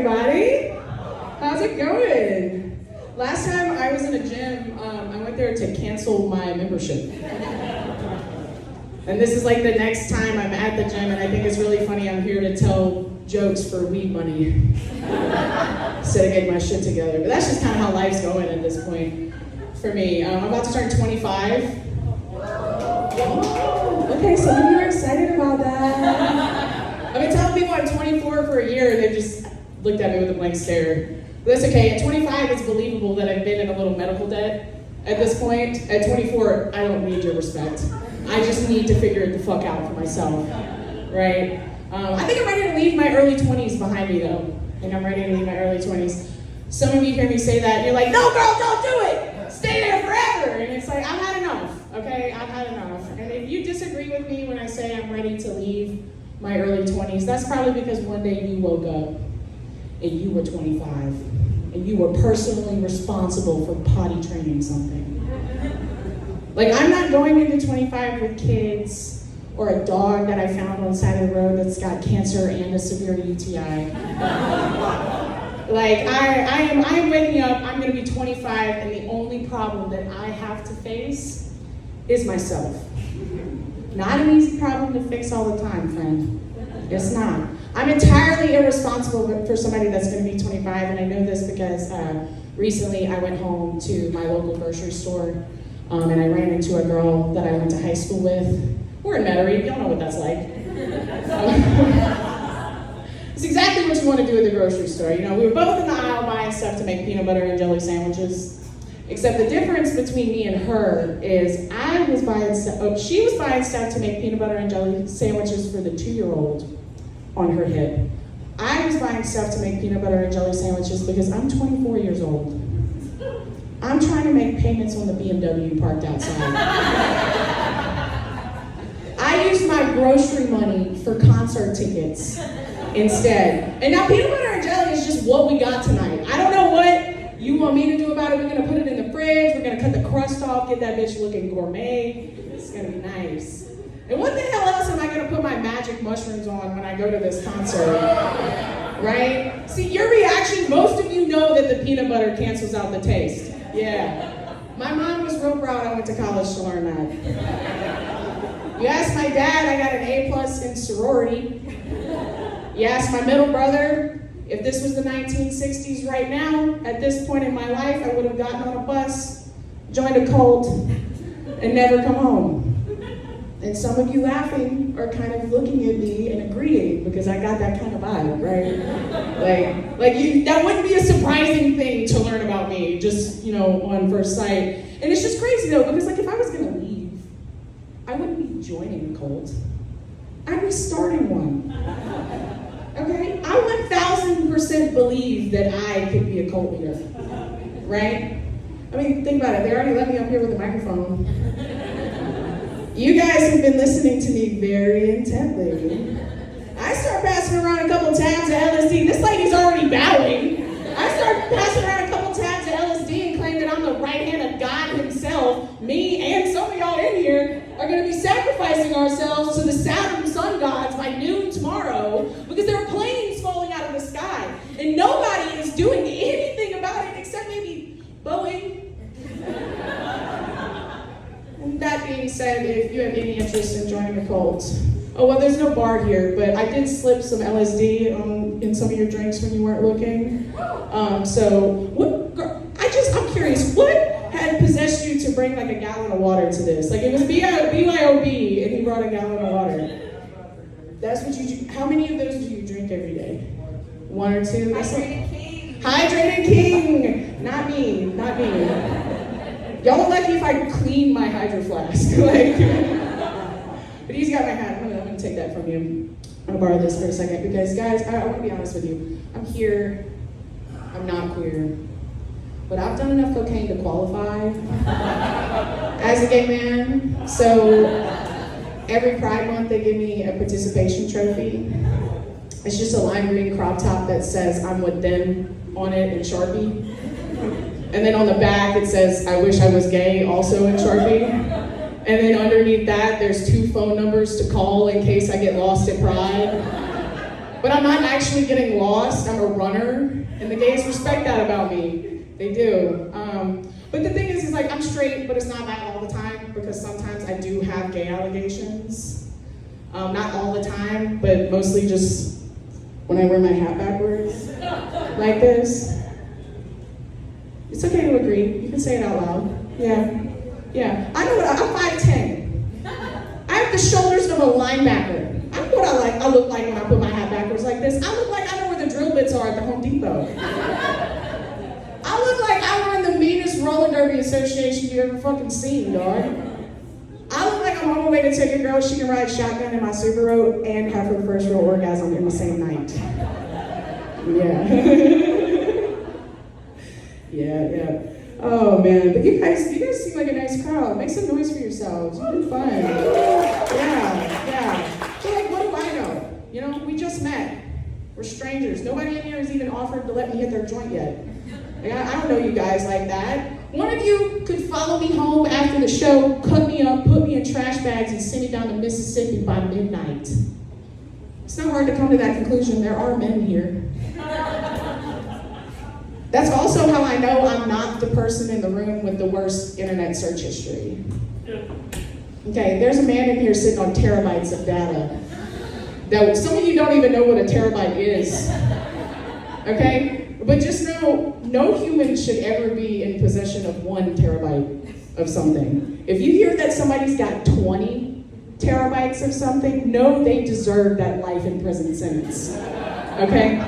everybody. How's it going? Last time I was in a gym, I went there to cancel my membership. And this is like the next time I'm at the gym, and I think it's really funny I'm here to tell jokes for weed money instead of getting my shit together. But that's just kind of how life's going at this point for me. I'm about to turn 25. Oh, okay, some of you are excited about that. I've been telling people I'm 24 for a year, and they've just looked at me with a blank stare. But that's okay. At 25, it's believable that I've been in a little medical debt at this point. At 24, I don't need your respect. I just need to figure it the fuck out for myself, right? I think I'm ready to leave my early 20s behind me, though. I think I'm ready to leave my early 20s. Some of you hear me say that, and you're like, no, girl, don't do it! Stay there forever! And it's like, I've had enough, okay? I've had enough. And if you disagree with me when I say I'm ready to leave my early 20s, that's probably because one day you woke up and you were 25, and you were personally responsible for potty training something. Like, I'm not going into 25 with kids or a dog that I found on the side of the road that's got cancer and a severe UTI. Like, I am waking up, I'm gonna be 25, and the only problem that I have to face is myself. Not an easy problem to fix all the time, friend. It's not. I'm entirely irresponsible for somebody that's gonna be 25, and I know this because recently I went home to my local grocery store, and I ran into a girl that I went to high school with. We're in Metairie, y'all know what that's like. It's exactly what you want to do at the grocery store. You know, we were both in the aisle buying stuff to make peanut butter and jelly sandwiches. Except the difference between me and her is she was buying stuff to make peanut butter and jelly sandwiches for the 2-year-old on her hip. I was buying stuff to make peanut butter and jelly sandwiches because I'm 24 years old. I'm trying to make payments on the BMW parked outside. I used my grocery money for concert tickets instead. And now peanut butter and jelly is just what we got tonight. I don't know what you want me to do about it. We're gonna put it in the fridge, we're gonna cut the crust off, get that bitch looking gourmet. It's gonna be nice. And what the hell else am I gonna put my magic mushrooms on when I go to this concert? Right? See, your reaction, most of you know that the peanut butter cancels out the taste. Yeah. My mom was real proud I went to college to learn that. You ask my dad, I got an A+ in sorority. You ask my middle brother, if this was the 1960s right now, at this point in my life, I would have gotten on a bus, joined a cult, and never come home. And some of you laughing are kind of looking at me and agreeing because I got that kind of vibe, right? That wouldn't be a surprising thing to learn about me, just, on first sight. And it's just crazy though, because if I was gonna leave, I wouldn't be joining a cult. I'd be starting one. Okay? I 1000% believe that I could be a cult leader, right? I mean, think about it. They already let me up here with a microphone. You guys have been listening to me very intently. I start passing around a couple tabs of LSD. This lady's already bowing. I start passing around a couple tabs of LSD and claim that I'm the right hand of God himself. Me and some of y'all in here are going to be sacrificing ourselves to the Saturn sun gods by noon tomorrow because there are planes falling out of the sky. And nobody is doing anything about it except maybe Boeing. And that being said, if you have any interest in joining a cult, there's no bar here, but I did slip some LSD in some of your drinks when you weren't looking. I'm curious, what had possessed you to bring like a gallon of water to this? Like it was BYOB and he brought a gallon of water. That's what you do. How many of those do you drink every day? 1 or 2? Hydrated King. Hydrated King! Not me. Y'all are lucky if I clean my hydro flask. But he's got my hat. I'm gonna take that from you. I'm gonna borrow this for a second because, guys, I want to be honest with you. I'm here. I'm not queer, but I've done enough cocaine to qualify as a gay man. So every Pride Month, they give me a participation trophy. It's just a lime green crop top that says "I'm with them" on it in Sharpie. And then on the back it says, "I wish I was gay," also in Sharpie. And then underneath that, there's 2 phone numbers to call in case I get lost at Pride. But I'm not actually getting lost. I'm a runner, and the gays respect that about me. They do. But the thing is like, I'm straight, but it's not bad all the time, because sometimes I do have gay allegations. Not all the time, but mostly just when I wear my hat backwards, like this. It's okay to agree. You can say it out loud. Yeah. I know what I'm 5'10". I have the shoulders of a linebacker. I know what I look like when I put my hat backwards like this. I look like I know where the drill bits are at the Home Depot. I look like I run the meanest roller derby association you ever fucking seen, dog. I look like I'm on my way to take a girl, she can ride shotgun in my Subaru and have her first real orgasm in the same night. Yeah. Oh man, but you guys seem like a nice crowd. Make some noise for yourselves. You've been fun. Yeah. So like, what do I know? You know, we just met. We're strangers. Nobody in here has even offered to let me hit their joint yet. Like, I don't know you guys like that. One of you could follow me home after the show, cut me up, put me in trash bags, and send me down to Mississippi by midnight. It's not hard to come to that conclusion. There are men here. That's also how I know I'm not the person in the room with the worst internet search history. Okay, there's a man in here sitting on terabytes of data. That some of you don't even know what a terabyte is. Okay? But just know, no human should ever be in possession of 1 terabyte of something. If you hear that somebody's got 20 terabytes of something, know they deserve that life in prison sentence. Okay?